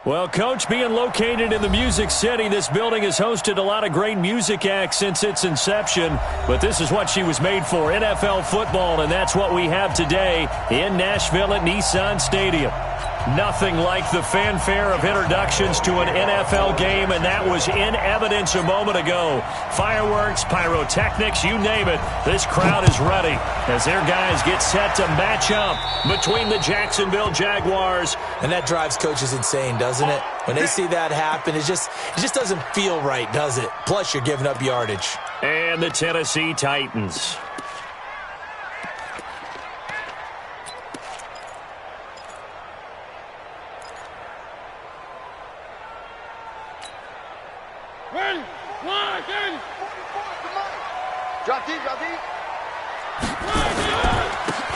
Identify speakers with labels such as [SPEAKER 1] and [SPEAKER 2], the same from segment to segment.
[SPEAKER 1] Well, Coach, being located in the Music City, this building has hosted a lot of great music acts since its inception. But this is what she was made for, NFL football, and that's what we have today in Nashville at Nissan Stadium. Nothing like the fanfare of introductions to an NFL game, and that was in evidence a moment ago. Fireworks, pyrotechnics, you name it. This crowd is ready as their guys get set to match up between the Jacksonville Jaguars.
[SPEAKER 2] And that drives coaches insane, doesn't it? When they see that happen, it just doesn't feel right, does it? Plus, you're giving up yardage.
[SPEAKER 1] And the Tennessee Titans.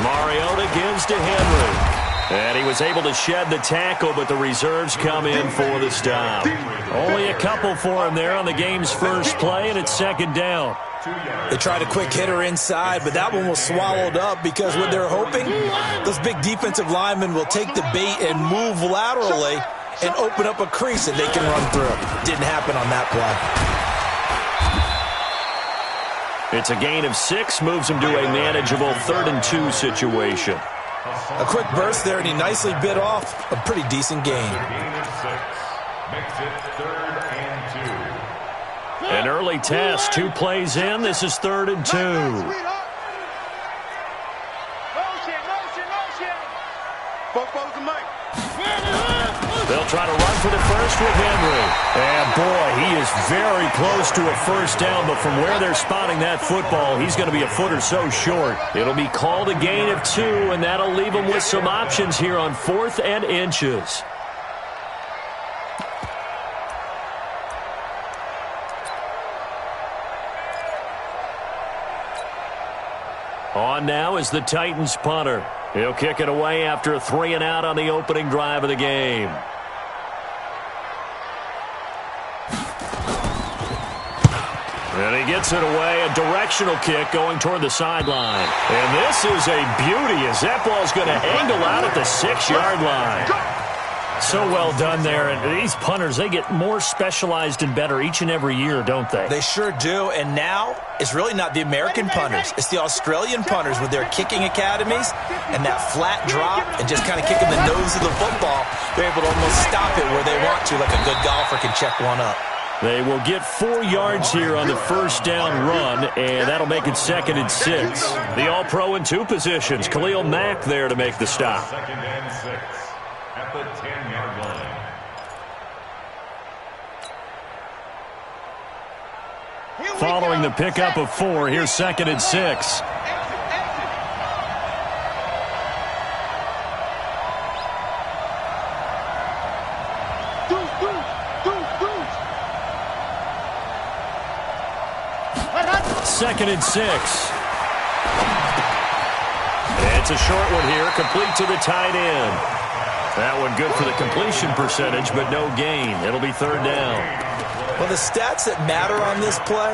[SPEAKER 1] Mariota gives to Henry. And he was able to shed the tackle, but the reserves come in for the stop. Only a couple for him there on the game's first play, and it's second down.
[SPEAKER 2] They tried a quick hitter inside, but that one was swallowed up because what they're hoping, those big defensive linemen will take the bait and move laterally and open up a crease that they can run through. Didn't happen on that play.
[SPEAKER 1] It's a gain of 6, moves him to a manageable 3rd and 2 situation.
[SPEAKER 2] A quick burst there, and he nicely bit off a pretty decent gain.
[SPEAKER 1] An early test, 2 plays in. This is 3rd and 2. They'll try to run for the first with Henry. And, boy, he is very close to a first down, but from where they're spotting that football, he's going to be a foot or so short. It'll be called a gain of 2, and that'll leave him with some options here on 4th and inches. On now is the Titans punter. He'll kick it away after a 3 and out on the opening drive of the game. And he gets it away, a directional kick going toward the sideline. And this is a beauty as that ball's going to angle out at the 6-yard line. So well done there. And these punters, they get more specialized and better each and every year, don't they?
[SPEAKER 2] They sure do. And now it's really not the American punters. It's the Australian punters with their kicking academies and that flat drop and just kind of kicking the nose of the football. They're able to almost stop it where they want to, like a good golfer can check one up.
[SPEAKER 1] They will get 4 yards here on the first down run, and that'll make it 2nd and 6. The All-Pro in 2 positions. Khalil Mack there to make the stop.
[SPEAKER 3] 2nd and 6 at the 10-yard line.
[SPEAKER 1] Following the pickup of 4, here's 2nd and 6. Second and 6. It's a short one here, complete to the tight end. That one good for the completion percentage, but no gain. It'll be 3rd down.
[SPEAKER 2] Well, the stats that matter on this play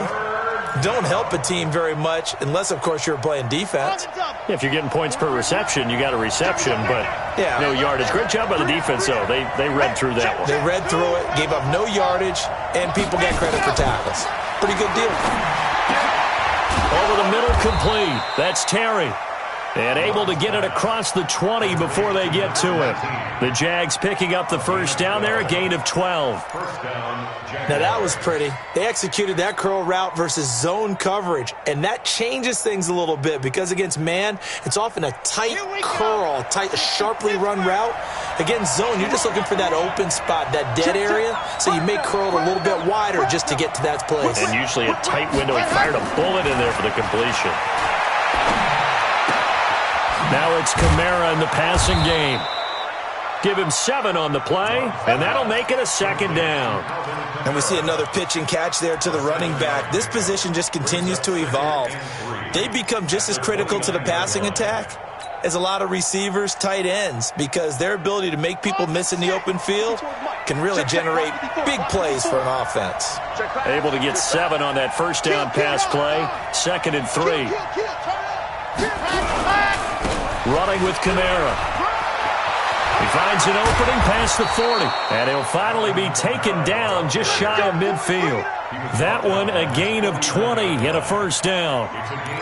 [SPEAKER 2] don't help a team very much unless, of course, you're playing defense.
[SPEAKER 1] If you're getting points per reception, you got a reception, but no yardage. Great job by the defense, though. They read through that one.
[SPEAKER 2] They read through it, gave up no yardage, and people get credit for tackles. Pretty good deal.
[SPEAKER 1] Over the middle, complete. That's Terry. And able to get it across the 20 before they get to it. The Jags picking up the first down there, a gain of 12.
[SPEAKER 2] Now that was pretty. They executed that curl route versus zone coverage, and that changes things a little bit because against man, it's often a tight curl, tight, sharply run route. Against zone, you're just looking for that open spot, that dead area, so you may curl it a little bit wider just to get to that place.
[SPEAKER 1] And usually a tight window. He fired a bullet in there for the completion. Now it's Kamara in the passing game. Give him 7 on the play, and that'll make it a 2nd down.
[SPEAKER 2] And we see another pitch and catch there to the running back. This position just continues to evolve. They become just as critical to the passing attack as a lot of receivers, tight ends, because their ability to make people miss in the open field can really generate big plays for an offense.
[SPEAKER 1] Able to get 7 on that first down pass play. 2nd and 3. Running with Kamara. He finds an opening past the 40, and he'll finally be taken down just shy of midfield. That one a gain of 20 and a first down.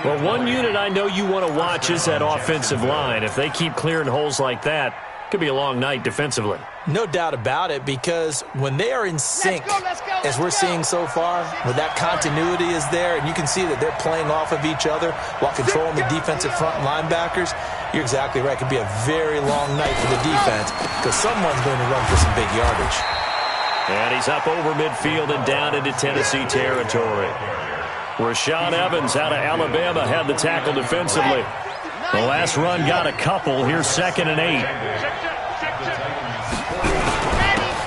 [SPEAKER 1] Well, one unit I know you want to watch is that offensive line. If they keep clearing holes like that, it could be a long night defensively.
[SPEAKER 2] No doubt about it, because when they are in sync, as we're seeing so far, where that continuity is there, and you can see that they're playing off of each other while controlling the defensive front linebackers, you're exactly right. It could be a very long night for the defense because someone's going to run for some big yardage.
[SPEAKER 1] And he's up over midfield and down into Tennessee territory. Rashaan Evans out of Alabama had the tackle defensively. The last run got a couple. Here's 2nd and 8.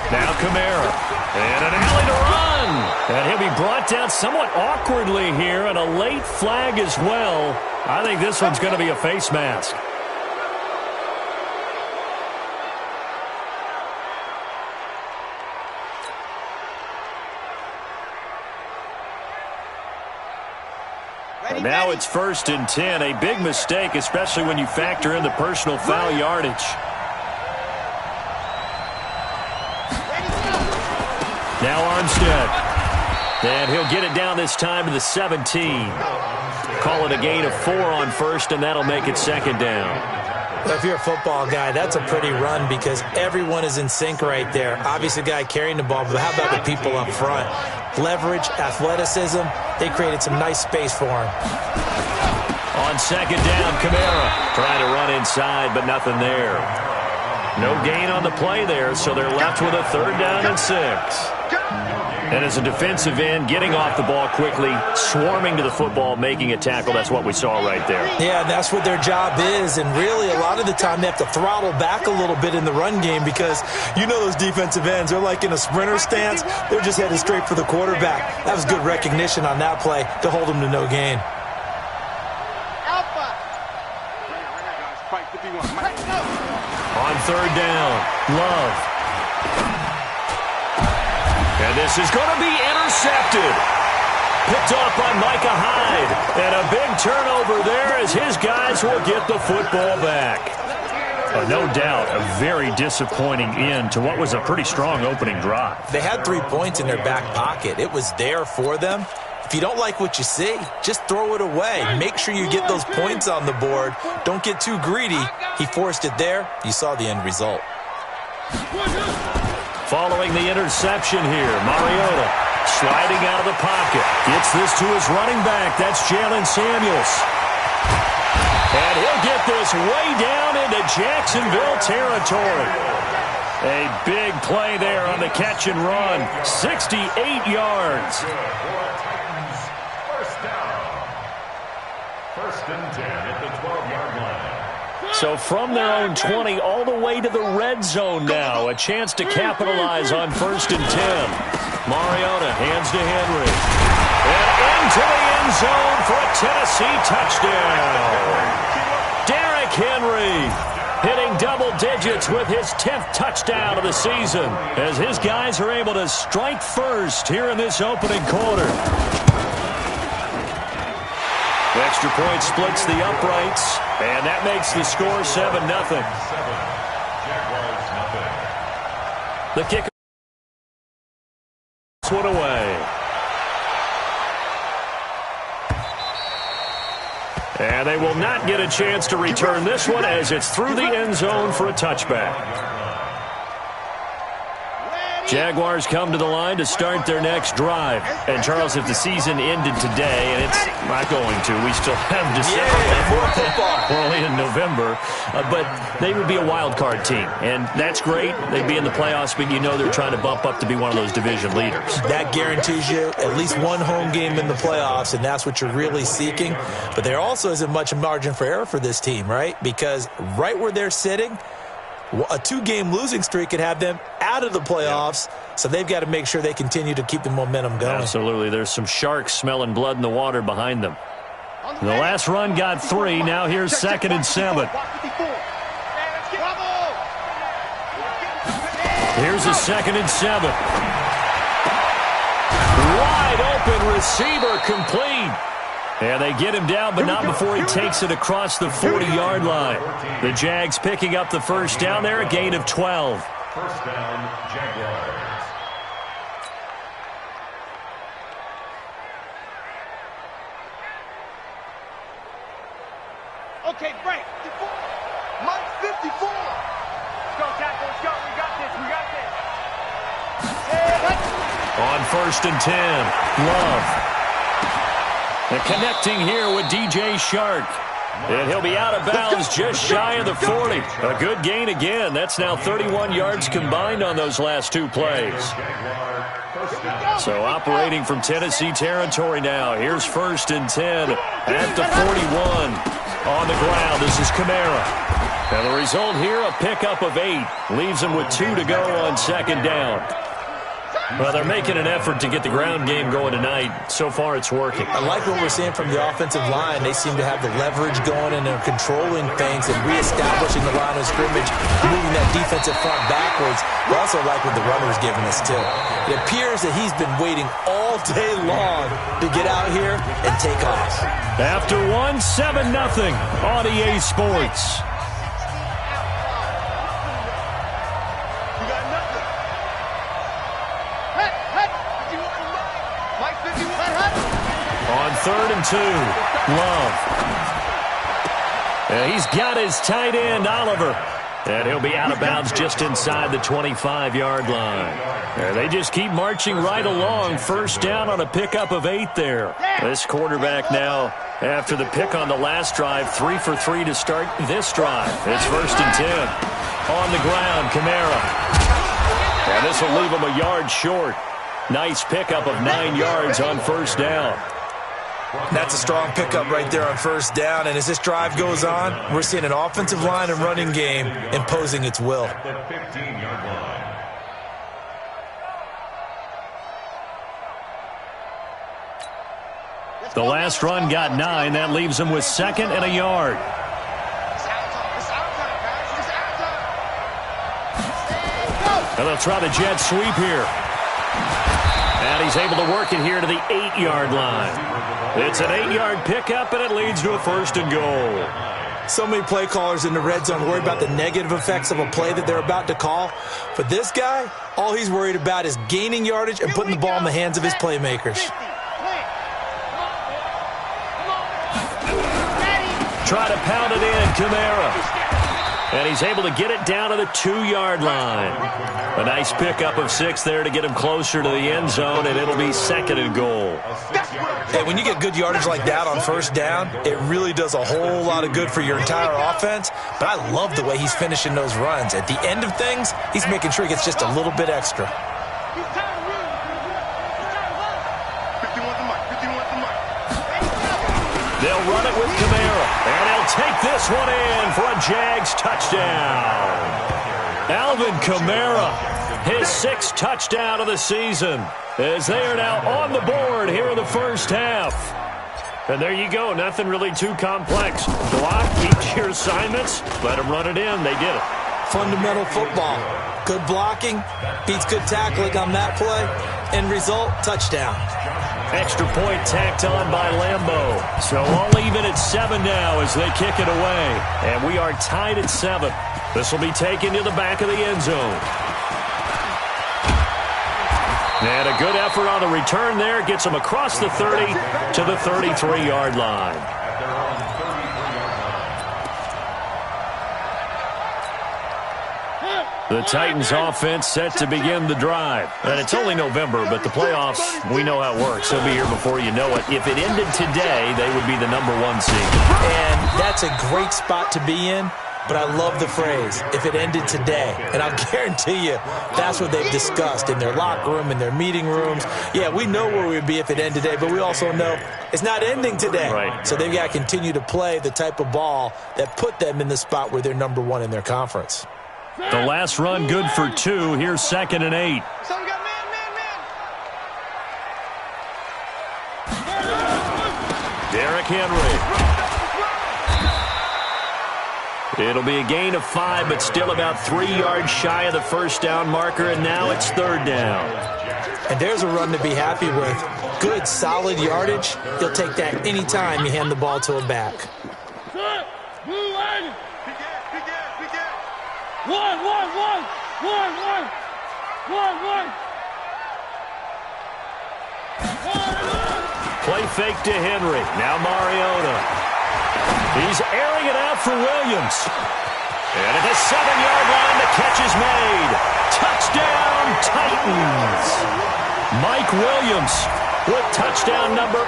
[SPEAKER 1] Now Kamara. And an alley to run. And he'll be brought down somewhat awkwardly here, and a late flag as well. I think this one's going to be a face mask. Now it's 1st and 10. A big mistake, especially when you factor in the personal foul yardage. Now Armstead. And he'll get it down this time to the 17. Call it a gain of 4 on 1st, and that'll make it 2nd down.
[SPEAKER 2] If you're a football guy, that's a pretty run because everyone is in sync right there. Obviously, the guy carrying the ball, but how about the people up front? Leverage, athleticism, they created some nice space for him.
[SPEAKER 1] On 2nd down, Kamara trying to run inside, but nothing there. No gain on the play there, so they're left with a 3rd down and 6. And as a defensive end, getting off the ball quickly, swarming to the football, making a tackle, that's what we saw right there.
[SPEAKER 2] Yeah, and that's what their job is. And really, a lot of the time, they have to throttle back a little bit in the run game because you know those defensive ends, they're like in a sprinter stance. They're just headed straight for the quarterback. That was good recognition on that play to hold them to no gain.
[SPEAKER 1] On 3rd down, Love. And this is going to be intercepted. Picked off by Micah Hyde. And a big turnover there as his guys will get the football back. No doubt a very disappointing end to what was a pretty strong opening drive.
[SPEAKER 2] They had 3 points in their back pocket. It was there for them. If you don't like what you see, just throw it away. Make sure you get those points on the board. Don't get too greedy. He forced it there. You saw the end result.
[SPEAKER 1] Following the interception here, Mariota sliding out of the pocket. Gets this to his running back. That's Jalen Samuels. And he'll get this way down into Jacksonville territory. A big play there on the catch and run. 68 yards.
[SPEAKER 3] First down. 1st and 10 at the 12-yard line.
[SPEAKER 1] So from their own 20 all the way to the red zone now. A chance to capitalize on 1st and 10. Mariota hands to Henry. And into the end zone for a Tennessee touchdown. Derrick Henry hitting double digits with his 10th touchdown of the season as his guys are able to strike first here in this opening quarter. Extra point splits the uprights, and that makes the score 7-0. The kicker one away. And they will not get a chance to return this one as it's through the end zone for a touchback. Jaguars come to the line to start their next drive. And, Charles, if the season ended today, and it's not going to, we still have December. We're only in November. But they would be a wild card team. And that's great. They'd be in the playoffs, but you know they're trying to bump up to be one of those division leaders. That
[SPEAKER 2] guarantees you at least one home game in the playoffs, and that's what you're really seeking. But there also isn't much margin for error for this team, right? Because right where they're sitting, a 2-game losing streak could have them out of the playoffs, so they've got to make sure they continue to keep the momentum going.
[SPEAKER 1] Absolutely. There's some sharks smelling blood in the water behind them. The last run got 3. Now here's 2nd and 7. Here's a 2nd and 7. Wide open receiver complete. And they get him down, but not before he takes it across the 40-yard line. The Jags picking up the first down there, a gain of 12.
[SPEAKER 3] First down, Jaguars.
[SPEAKER 4] Okay, break. Mike 54. Let's go, tackle. Let's go. We got this. We got this.
[SPEAKER 1] On first and 10, Love. And connecting here with DJ Shark. And he'll be out of bounds just shy of the 40. A good gain again. That's now 31 yards combined on those last two plays. So operating from Tennessee territory now. Here's first and 10 at the 41. On the ground, this is Kamara. And the result here, a pickup of 8. Leaves him with 2 to go on second down. Well, they're making an effort to get the ground game going tonight. So far, it's working.
[SPEAKER 2] I like what we're seeing from the offensive line. They seem to have the leverage going, and they're controlling things and reestablishing the line of scrimmage, moving that defensive front backwards. I also like what the runner's giving us, too. It appears that he's been waiting all day long to get out here and take off.
[SPEAKER 1] After 7-0 on EA Sports. On third and 2, Love. And he's got his tight end, Oliver. And he'll be out of bounds just inside the 25-yard line. And they just keep marching right along. First down on a pickup of 8 there. This quarterback now, after the pick on the last drive, 3 for 3 to start this drive. It's first and 10. On the ground, Kamara. And this will leave him a yard short. Nice pickup of 9 yards on first down.
[SPEAKER 2] That's a strong pickup right there on first down. And as this drive goes on, we're seeing an offensive line and running game imposing its will.
[SPEAKER 3] The 15-yard line.
[SPEAKER 1] The last run got 9. That leaves him with 2nd and a yard. And they'll try the jet sweep here. And he's able to work it here to the 8-yard line. It's an 8-yard pickup, and it leads to a first and goal.
[SPEAKER 2] So many play callers in the red zone worry about the negative effects of a play that they're about to call. But this guy, all he's worried about is gaining yardage and putting the ball in the hands of his playmakers.
[SPEAKER 1] Try to pound it in, Kamara. And he's able to get it down to the 2-yard line. A nice pickup of 6 there to get him closer to the end zone, and it'll be 2nd and goal.
[SPEAKER 2] Hey, when you get good yardage like that on first down, it really does a whole lot of good for your entire offense. But I love the way he's finishing those runs. At the end of things, he's making sure he gets just a little bit extra.
[SPEAKER 1] They'll run it with Kamara, and he'll take this one in for a Jags touchdown. Alvin Kamara, his 6th touchdown of the season, as they are now on the board here in the first half. And there you go, nothing really too complex. Block, keep your assignments, let them run it in. They did it.
[SPEAKER 2] Fundamental football. Good blocking, beats good tackling on that play, end result, touchdown.
[SPEAKER 1] Extra point tacked on by Lambeau. So all even at 7 now as they kick it away. And we are tied at 7. This will be taken to the back of the end zone. And a good effort on the return there. Gets them across the 30 to the 33-yard line. The Titans offense set to begin the drive. And it's only November, but the playoffs, we know how it works. They'll be here before you know it. If it ended today, they would be the #1 seed.
[SPEAKER 2] And that's a great spot to be in, but I love the phrase, if it ended today. And I'll guarantee you, that's what they've discussed in their locker room, in their meeting rooms. Yeah, we know where we'd be if it ended today, but we also know it's not ending today.
[SPEAKER 1] Right.
[SPEAKER 2] So they've got to continue to play the type of ball that put them in the spot where they're #1 in their conference.
[SPEAKER 1] The last run good for 2. Here's 2nd and 8. Derrick Henry. It'll be a gain of 5, but still about 3 yards shy of the first down marker, and now it's third down.
[SPEAKER 2] And there's a run to be happy with. Good, solid yardage. He'll take that anytime you hand the ball to a back.
[SPEAKER 1] Play fake to Henry. Now Mariota. He's airing it out for Williams. And at the 7-yard line, the catch is made. Touchdown, Titans. Mike Williams with touchdown number 8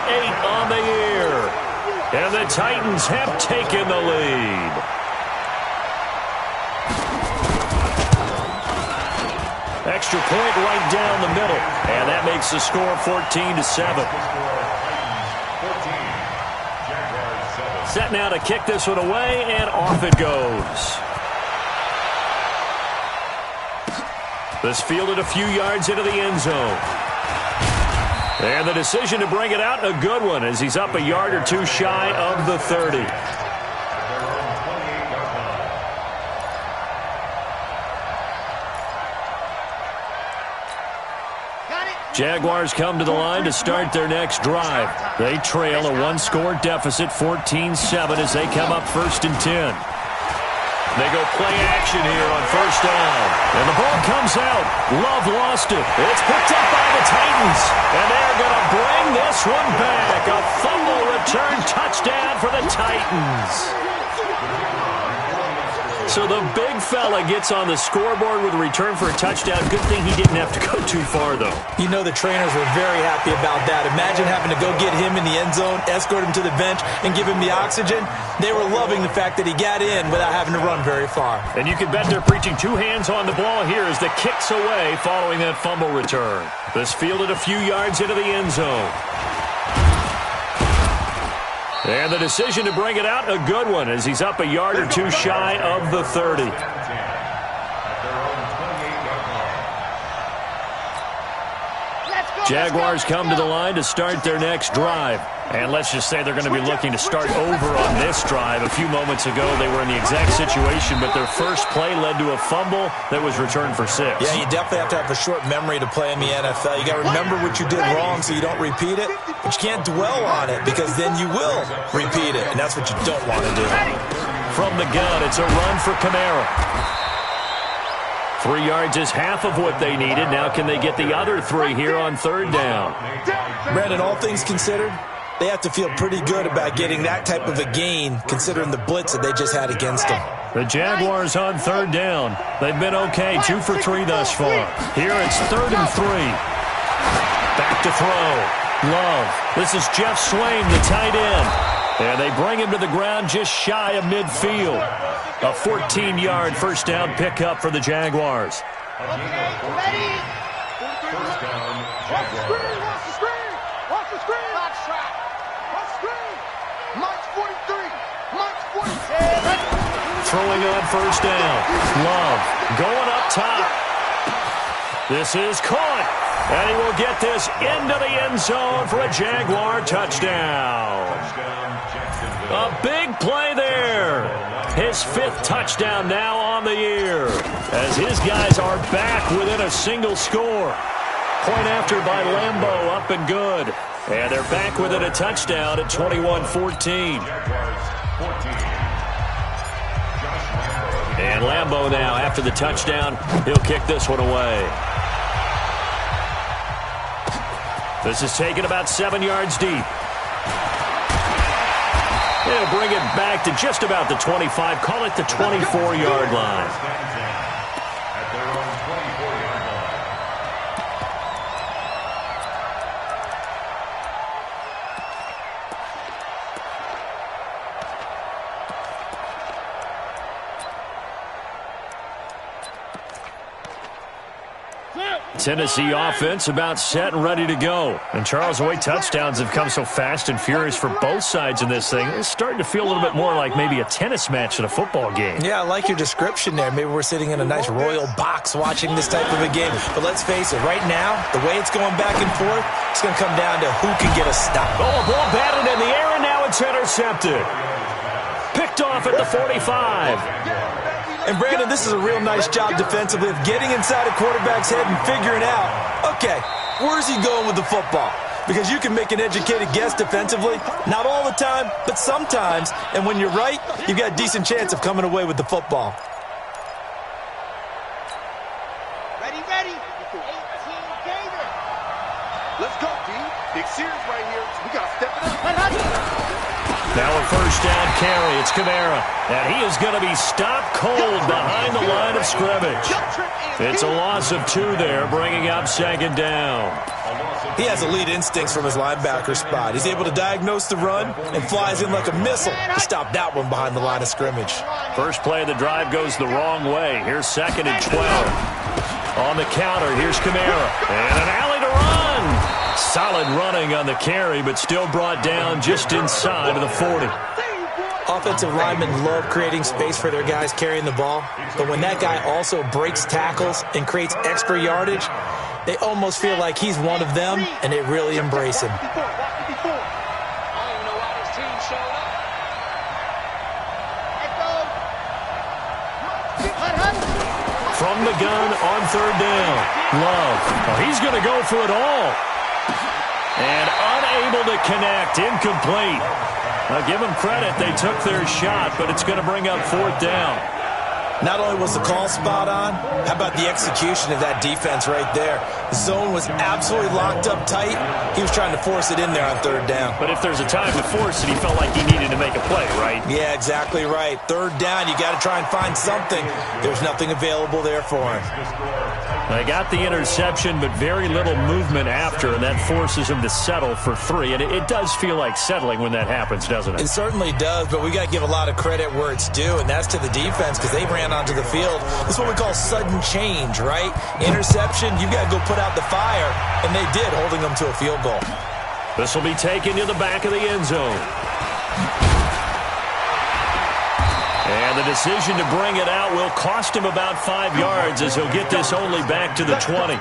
[SPEAKER 1] on the year. And the Titans have taken the lead. Extra point right down the middle. And that makes the score 14-7. Set now to kick this one away, and off it goes. This fielded a few yards into the end zone. And the decision to bring it out, a good one, as he's up a yard or two shy of the 30. Jaguars come to the line to start their next drive. They trail a one-score deficit, 14-7, as they come up 1st and 10. They go play action here on first down. And the ball comes out. Love lost it. It's picked up by the Titans. And they're going to bring this one back. A fumble return touchdown for the Titans. So the big fella gets on the scoreboard with a return for a touchdown. Good thing he didn't have to go too far, though.
[SPEAKER 2] You know the trainers were very happy about that. Imagine having to go get him in the end zone, escort him to the bench, and give him the oxygen. They were loving the fact that he got in without having to run very far.
[SPEAKER 1] And you can bet they're preaching 2 hands on the ball here as the kick's away following that fumble return. This fielded a few yards into the end zone. And the decision to bring it out, a good one, as he's up a yard or two shy of the 30. Jaguars come to the line to start their next drive. And let's just say they're going to be looking to start over on this drive. A few moments ago, they were in the exact situation, but their first play led to a fumble that was returned for 6.
[SPEAKER 2] Yeah, you definitely have to have a short memory to play in the NFL. You got to remember what you did wrong so you don't repeat it, but you can't dwell on it because then you will repeat it, and that's what you don't want to do.
[SPEAKER 1] From the gun, it's a run for Kamara. 3 yards is half of what they needed. Now can they get the other 3 here on third down?
[SPEAKER 2] Brandon, all things considered, they have to feel pretty good about getting that type of a gain considering the blitz that they just had against them.
[SPEAKER 1] The Jaguars on third down. They've been okay, 2 for 3 thus far. Here it's 3rd and 3. Back to throw. Love. This is Jeff Swain, the tight end. And they bring him to the ground just shy of midfield. A 14-yard first down pickup for the Jaguars.
[SPEAKER 4] Okay, ready?
[SPEAKER 3] First down, Jaguars.
[SPEAKER 4] Watch the screen! Watch the screen! Watch the screen! Mike's 43! Mike's 46!
[SPEAKER 1] Throwing on first down. Love going up top. This is caught. And he will get this into the end zone for a Jaguar touchdown. A big play there. His 5th touchdown now on the year, as his guys are back within a single score. Point after by Lambo, up and good. And they're back within a touchdown at 21-14. And Lambo now, after the touchdown, he'll kick this one away. This is taken about 7 yards deep. They'll bring it back to just about the 25. Call it the 24-yard line.
[SPEAKER 3] At their own 24-yard line.
[SPEAKER 1] Tennessee offense about set and ready to go. And Charles, the way touchdowns have come so fast and furious for both sides in this thing, it's starting to feel a little bit more like maybe a tennis match in a football game.
[SPEAKER 2] Yeah, I like your description there. Maybe we're sitting in a nice royal box watching this type of a game. But let's face it, right now, the way it's going back and forth, it's going to come down to who can get a stop.
[SPEAKER 1] Oh, ball batted in the air, and now it's intercepted. picked off at the 45.
[SPEAKER 2] And Brandon, this is a real nice job defensively of getting inside a quarterback's head and figuring out, okay, where's he going with the football? Because you can make an educated guess defensively, not all the time, but sometimes. And when you're right, you've got a decent chance of coming away with the football.
[SPEAKER 4] Ready. 18 Gator. Let's go, D. Big series right here. We got to step it up.
[SPEAKER 1] Now a first down carry. It's Kamara. And he is going to be stopped cold behind the line of scrimmage. It's a loss of 2 there, bringing up second down.
[SPEAKER 2] He has elite instincts from his linebacker spot. He's able to diagnose the run and flies in like a missile to stop that one behind the line of scrimmage.
[SPEAKER 1] First play of the drive goes the wrong way. Here's 2nd and 12. On the counter, here's Kamara. And an alley to run. Solid running on the carry, but still brought down just inside of the 40.
[SPEAKER 2] Offensive linemen love creating space for their guys carrying the ball, but when that guy also breaks tackles and creates extra yardage, they almost feel like he's one of them, and they really embrace him.
[SPEAKER 1] From the gun on 3rd down. Love. Oh, he's going to go for it all. And unable to connect. Incomplete. Now, give them credit. They took their shot, but it's going to bring up 4th down.
[SPEAKER 2] Not only was the call spot on, how about the execution of that defense right there? The zone was absolutely locked up tight. He was trying to force it in there on 3rd down.
[SPEAKER 1] But if there's a time to force it, he felt like he needed to make a play, right?
[SPEAKER 2] Yeah, exactly right. 3rd down, you got to try and find something. There's nothing available there for him.
[SPEAKER 1] They got the interception, but very little movement after, and that forces him to settle for 3. And it does feel like settling when that happens, doesn't it?
[SPEAKER 2] It certainly does, but we got to give a lot of credit where it's due, and that's to the defense because they ran onto the field. This is what we call sudden change, right? Interception, you got to go put out the fire, and they did, holding them to a field goal.
[SPEAKER 1] This will be taken to the back of the end zone. And the decision to bring it out will cost him about 5 yards as he'll get this only back to the 20.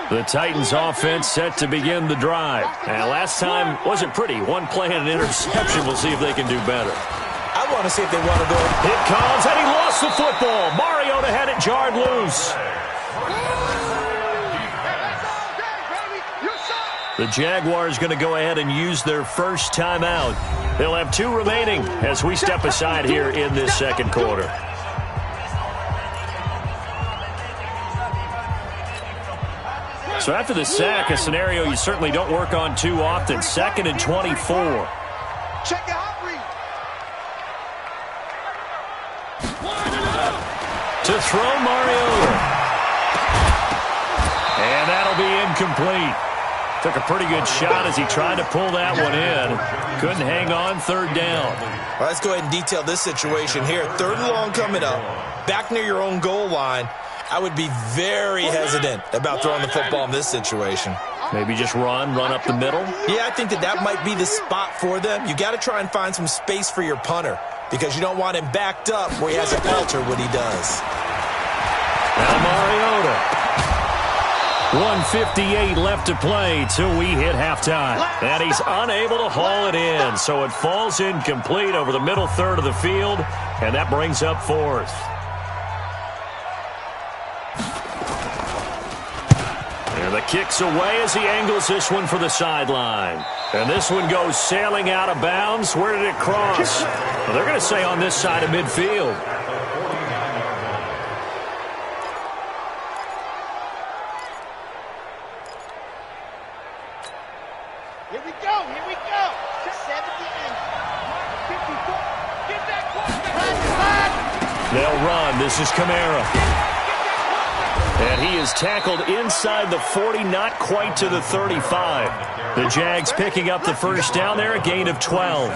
[SPEAKER 1] The Titans offense set to begin the drive. And last time wasn't pretty. 1 play and an interception. We'll see if they can do better.
[SPEAKER 2] I want to see if they want to go.
[SPEAKER 1] It comes, and he lost the football. Mariota had it jarred loose. The Jaguars going to go ahead and use their first timeout. They'll have 2 remaining as we step aside here in this second quarter. So after the sack, a scenario you certainly don't work on too often. 2nd and 24.
[SPEAKER 4] Check your hot read.
[SPEAKER 1] To throw Mariota. And that'll be incomplete. Took a pretty good shot as he tried to pull that one in. Couldn't hang on. 3rd down.
[SPEAKER 2] All right, let's go ahead and detail this situation here. 3rd and long coming up. Back near your own goal line. I would be very hesitant about throwing the football in this situation.
[SPEAKER 1] Maybe just run up the middle?
[SPEAKER 2] Yeah, I think that might be the spot for them. You got to try and find some space for your punter because you don't want him backed up where he has to alter what he does.
[SPEAKER 1] Now Mariota. 1:58 left to play till we hit halftime. And he's unable to haul it in, so it falls incomplete over the middle 3rd of the field, and that brings up 4th. And the kick's away as he angles this one for the sideline. And this one goes sailing out of bounds. Where did it cross? Well, they're going to say on this side of midfield.
[SPEAKER 4] Here we go. 78. 54. Get that quarterback.
[SPEAKER 1] They'll run. This is Kamara. And he is tackled inside the 40, not quite to the 35. The Jags picking up the first down there, a gain of 12.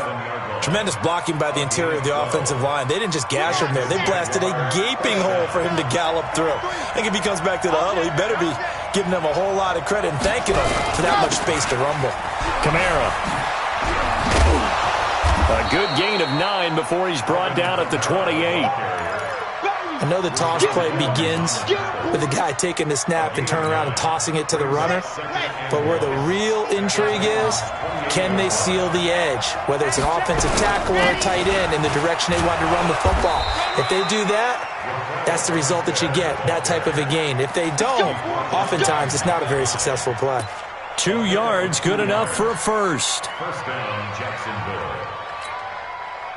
[SPEAKER 2] Tremendous blocking by the interior of the offensive line. They didn't just gash him there. They blasted a gaping hole for him to gallop through. I think if he comes back to the huddle, he better be giving them a whole lot of credit and thanking them for that much space to rumble.
[SPEAKER 1] Kamara. A good gain of 9 before he's brought down at the 28.
[SPEAKER 2] I know the toss play begins with the guy taking the snap and turning around and tossing it to the runner. But where the real intrigue is, can they seal the edge? Whether it's an offensive tackle or a tight end in the direction they want to run the football. If they do that, that's the result that you get, that type of a gain. If they don't, oftentimes it's not a very successful play.
[SPEAKER 1] 2 yards, good enough for a first.
[SPEAKER 3] First down, Jacksonville.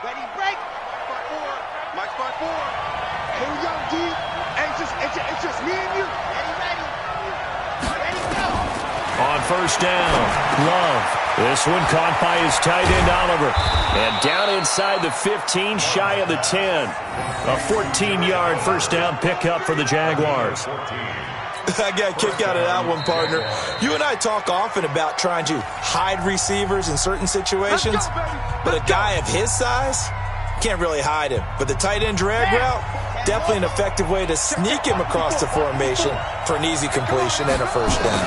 [SPEAKER 4] Ready, break. Mike spot 4. Here we go, D. Hey, it's just me and you. Ready. Ready, go.
[SPEAKER 1] On first down, Love. This one caught by his tight end, Oliver. And down inside the 15, shy of the 10. A 14-yard first down pickup for the Jaguars.
[SPEAKER 2] I got a kick out of that one, partner. You and I talk often about trying to hide receivers in certain situations, but a guy of his size can't really hide him. But the tight end drag route, definitely an effective way to sneak him across the formation for an easy completion and a first down.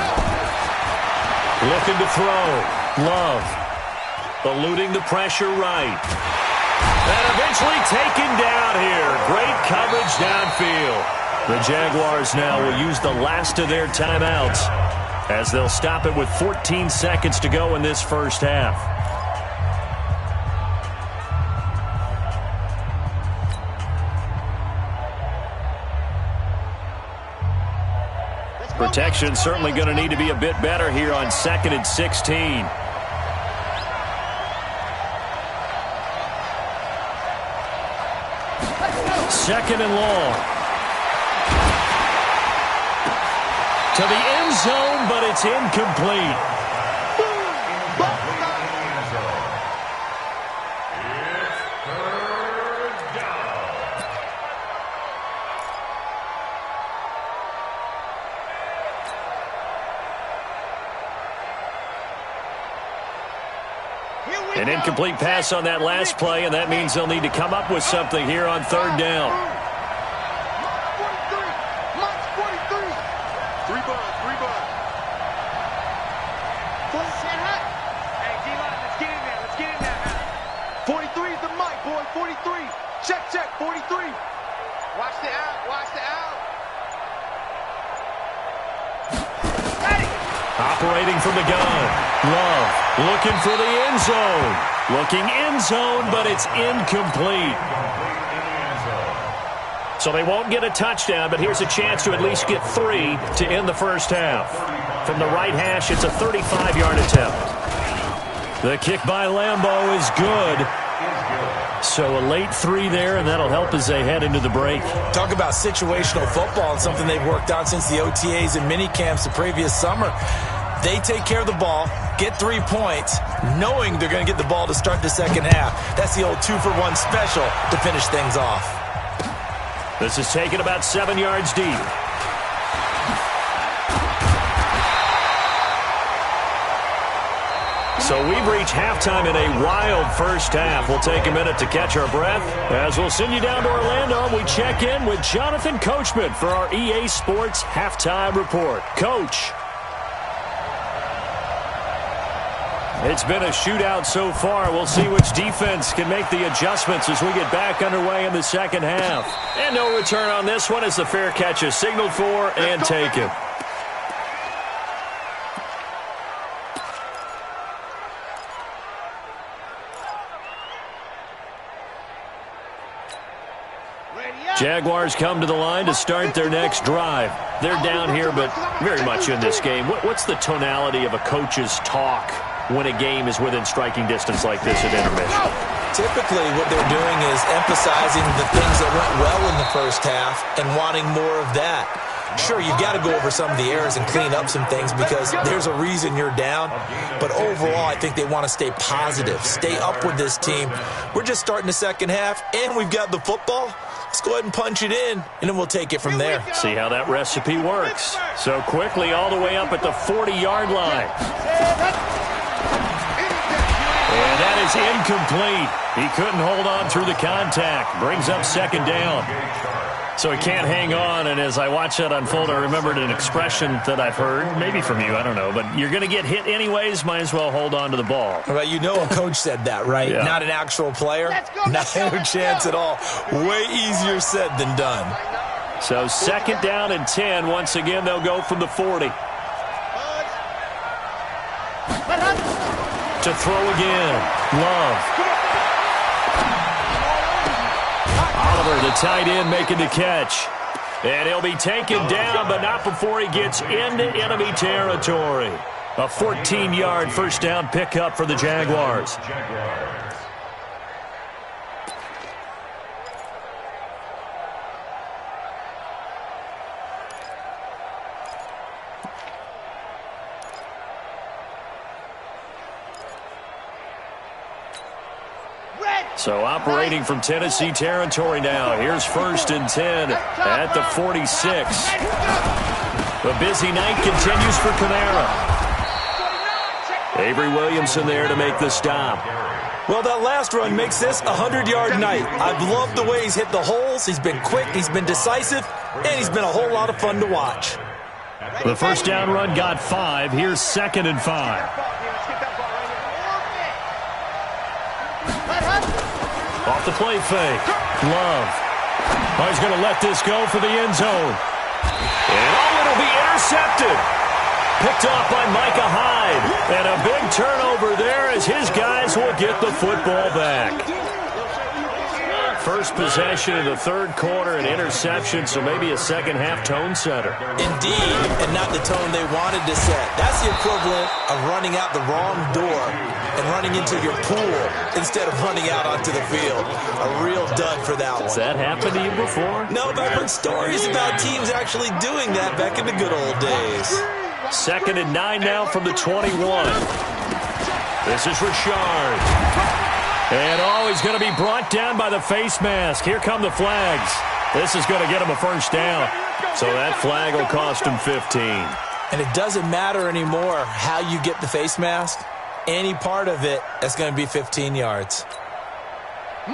[SPEAKER 1] Looking to throw. Love. Eluding the pressure right. And eventually taken down here. Great coverage downfield. The Jaguars now will use the last of their timeouts as they'll stop it with 14 seconds to go in this first half. Protection certainly going to need to be a bit better here on 2nd and 16. Second and long. To the end zone, but it's incomplete. An incomplete pass on that last play, and that means they'll need to come up with something here on third down.
[SPEAKER 4] Check, 43. Watch the out.
[SPEAKER 1] Operating from the gun. Love looking for the end zone. Looking end zone, but it's incomplete. So they won't get a touchdown, but here's a chance to at least get 3 to end the first half. From the right hash, it's a 35-yard attempt. The kick by Lambeau is good. So a late 3 there, and that'll help as they head into the break.
[SPEAKER 2] Talk about situational football and something they've worked on since the OTAs and mini camps the previous summer. They take care of the ball, get 3 points, knowing they're going to get the ball to start the second half. That's the old 2-for-1 special to finish things off.
[SPEAKER 1] This is taken about 7 yards deep. So we've reached halftime in a wild first half. We'll take a minute to catch our breath as we'll send you down to Orlando and we check in with Jonathan Coachman for our EA Sports Halftime Report. Coach. It's been a shootout so far. We'll see which defense can make the adjustments as we get back underway in the second half. And no return on this one as the fair catch is signaled for and taken. Jaguars come to the line to start their next drive. They're down here, but very much in this game. What's the tonality of a coach's talk when a game is within striking distance like this at intermission?
[SPEAKER 2] Typically, what they're doing is emphasizing the things that went well in the first half and wanting more of that. Sure, you've got to go over some of the errors and clean up some things because there's a reason you're down. But overall, I think they want to stay positive, stay up with this team. We're just starting the second half, and we've got the football. Let's go ahead and punch it in, and then we'll take it from there.
[SPEAKER 1] See how that recipe works. So quickly all the way up at the 40-yard line. And that is incomplete. He couldn't hold on through the contact. Brings up second down. So he can't hang on, and as I watch that unfold, I remembered an expression that I've heard, maybe from you, I don't know, but you're going to get hit anyways, might as well hold on to the ball.
[SPEAKER 2] Well, you know a coach said that, right?
[SPEAKER 1] Yeah.
[SPEAKER 2] Not an actual player. Not a chance at all. Way easier said than done.
[SPEAKER 1] So 2nd down and 10. Once again, they'll go from the 40. To throw again. Love. Oliver, the tight end, making the catch. And he'll be taken down, but not before he gets into enemy territory. A 14-yard first down pickup for the Jaguars. So operating from Tennessee territory now. Here's 1st and 10 at the 46. The busy night continues for Kamara. Avery Williamson there to make the stop.
[SPEAKER 2] Well, that last run makes this a 100-yard night. I've loved the way he's hit the holes. He's been quick, he's been decisive, and he's been a whole lot of fun to watch.
[SPEAKER 1] The first down run got 5. Here's 2nd and 5. Off the play fake. Love. Oh, he's going to let this go for the end zone. And it'll be intercepted. Picked off by Micah Hyde. And a big turnover there as his guys will get the football back. First possession of the 3rd quarter, an interception, so maybe a second-half tone setter.
[SPEAKER 2] Indeed, and not the tone they wanted to set. That's the equivalent of running out the wrong door and running into your pool instead of running out onto the field. A real dud for that one.
[SPEAKER 1] Has that happened to you before?
[SPEAKER 2] No, but I've heard stories about teams actually doing that back in the good old days.
[SPEAKER 1] 2nd and 9 now from the 21. This is Richard. And he's going to be brought down by the face mask. Here come the flags. This is going to get him a first down. So that flag will cost him 15.
[SPEAKER 2] And it doesn't matter anymore how you get the face mask. Any part of it, that's going to be 15 yards.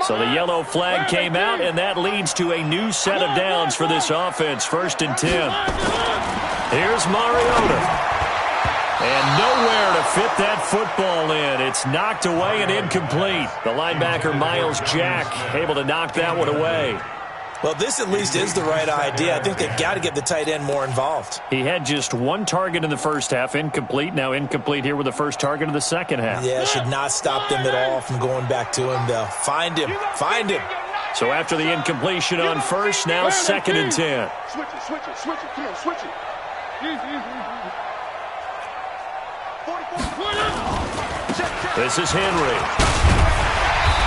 [SPEAKER 1] So the yellow flag came out, and that leads to a new set of downs for this offense. 1st and 10. Here's Mariota. And nowhere to fit that football in. It's knocked away and incomplete. The linebacker, Miles Jack, able to knock that one away.
[SPEAKER 2] Well, this at least is the right idea. I think they've got to get the tight end more involved.
[SPEAKER 1] He had just 1 target in the first half, incomplete. Now incomplete here with the first target of the second half.
[SPEAKER 2] Yeah, should not stop them at all from going back to him, though. Find him. Find him.
[SPEAKER 1] So after the incompletion on first, now 2nd and 10.
[SPEAKER 4] Switch it. Come on, switch it.
[SPEAKER 1] This is Henry.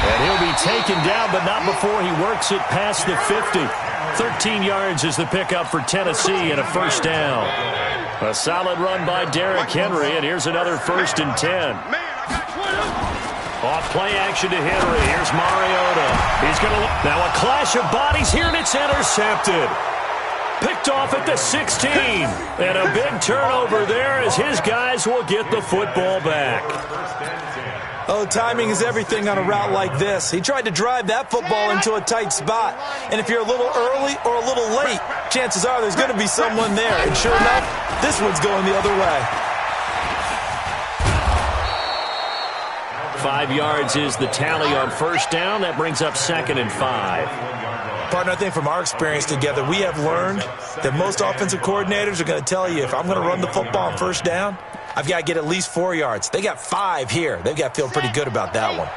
[SPEAKER 1] And he'll be taken down, but not before he works it past the 50. 13 yards is the pickup for Tennessee and a first down. A solid run by Derrick Henry, and here's another 1st and 10. Off play action to Henry. Here's Mariota. He's going to look. Now a clash of bodies here, and it's intercepted. Picked off at the 16. And a big turnover there as his guys will get the football back.
[SPEAKER 2] Oh, timing is everything on a route like this. He tried to drive that football into a tight spot. And if you're a little early or a little late, chances are there's going to be someone there. And sure enough, this one's going the other way.
[SPEAKER 1] 5 yards is the tally on first down. That brings up 2nd and 5.
[SPEAKER 2] Partner, I think from our experience together, we have learned that most offensive coordinators are going to tell you, if I'm going to run the football on first down, I've got to get at least 4 yards. They got 5 here. They've got to feel pretty good about that one.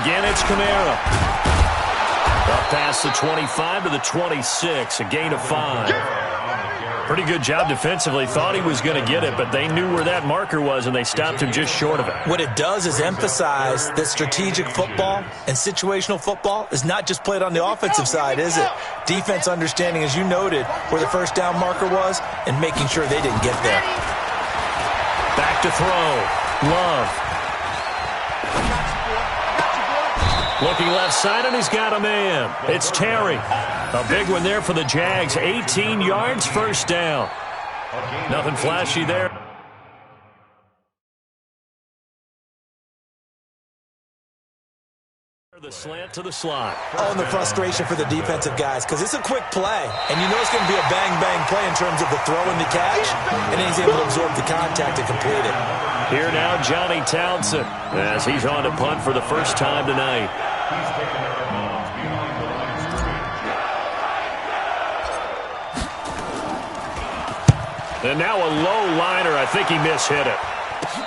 [SPEAKER 1] Again, it's Kamara. Up past the 25 to the 26, a gain of 5. Pretty good job defensively. Thought he was going to get it, but they knew where that marker was, and they stopped him just short of it.
[SPEAKER 2] What it does is emphasize that strategic football and situational football is not just played on the offensive side, is it? Defense understanding, as you noted, where the first down marker was and making sure they didn't get there.
[SPEAKER 1] Back to throw. Love. Looking left side, and he's got a man. It's Terry. A big one there for the Jags. 18 yards, first down. Nothing flashy there. The slant to the slot.
[SPEAKER 2] Oh, and the frustration for the defensive guys, because it's a quick play, and you know it's going to be a bang-bang play in terms of the throw and the catch, and then he's able to absorb the contact and complete it.
[SPEAKER 1] Here now, Johnny Townsend, as he's on to punt for the first time tonight.
[SPEAKER 3] He's taken out of bounds behind the line of scrimmage.
[SPEAKER 1] And now a low liner. I think he mishit it.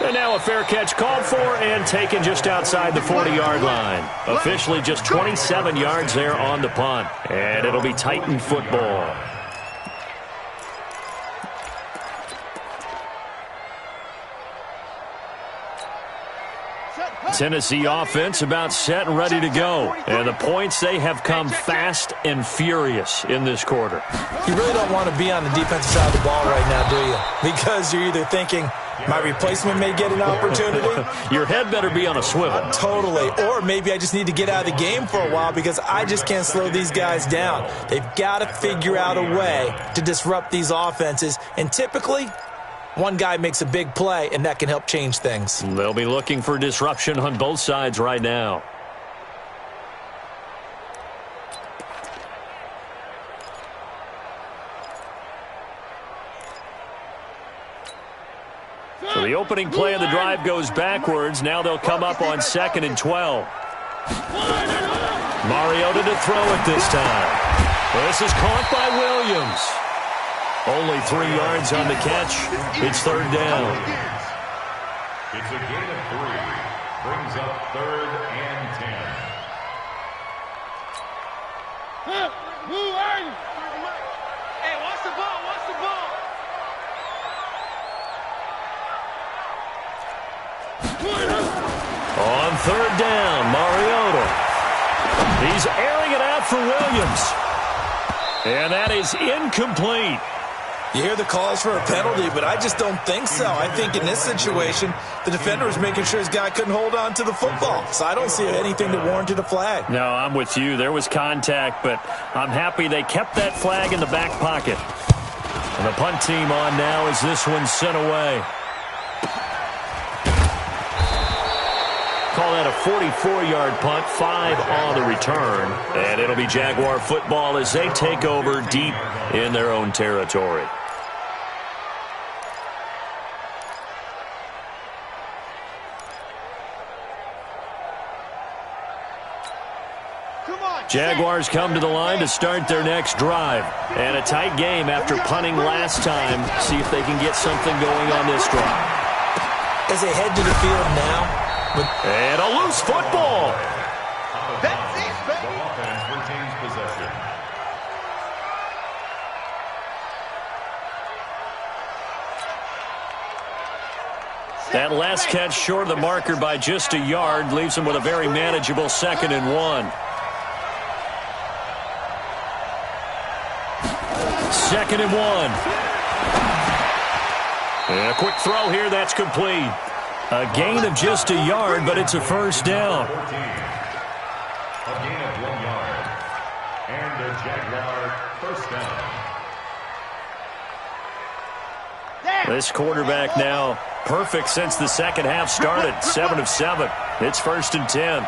[SPEAKER 1] And now a fair catch called for and taken just outside the 40-yard line. Officially just 27 yards there on the punt. And it'll be Titan football. Tennessee offense about set and ready to go. And the points, they have come fast and furious in this quarter.
[SPEAKER 2] You really don't want to be on the defensive side of the ball right now, do you? Because you're either thinking, my replacement may get an opportunity.
[SPEAKER 1] Your head better be on a swivel.
[SPEAKER 2] Totally. Or maybe I just need to get out of the game for a while because I just can't slow these guys down. They've got to figure out a way to disrupt these offenses. And typically, one guy makes a big play, and that can help change things.
[SPEAKER 1] They'll be looking for disruption on both sides right now. So the opening play of the drive goes backwards. Now they'll come up on 2nd and 12. Mariota to throw it this time. This is caught by Williams. Only 3 yards on the catch. It's 3rd down.
[SPEAKER 3] It's a gain of 3. Brings up 3rd and 10.
[SPEAKER 4] Hey, watch the ball, watch the ball.
[SPEAKER 1] On 3rd down, Mariota. He's airing it out for Williams. And that is incomplete.
[SPEAKER 2] You hear the calls for a penalty, but I just don't think so. I think in this situation, the defender was making sure his guy couldn't hold on to the football. So I don't see anything that warranted a flag.
[SPEAKER 1] No, I'm with you. There was contact, but I'm happy they kept that flag in the back pocket. And the punt team on now as this one's sent away. Call that a 44-yard punt, 5 on the return. And it'll be Jaguar football as they take over deep in their own territory. Jaguars come to the line to start their next drive. And a tight game after punting last time. See if they can get something going on this drive.
[SPEAKER 2] As they head to the field now.
[SPEAKER 1] And a loose football.
[SPEAKER 4] That's it,
[SPEAKER 3] The
[SPEAKER 4] baby.
[SPEAKER 3] offense retains possession.
[SPEAKER 1] That last catch short of the marker by just a yard leaves them with a very manageable 2nd and 1. 2nd and 1. And a quick throw here, that's complete. A gain of just a yard, but it's a 1st down.
[SPEAKER 3] 14. A gain of 1 yard. And a Jaguar 1st down.
[SPEAKER 1] This quarterback now perfect since the second half started. 7 of 7. It's 1st and 10.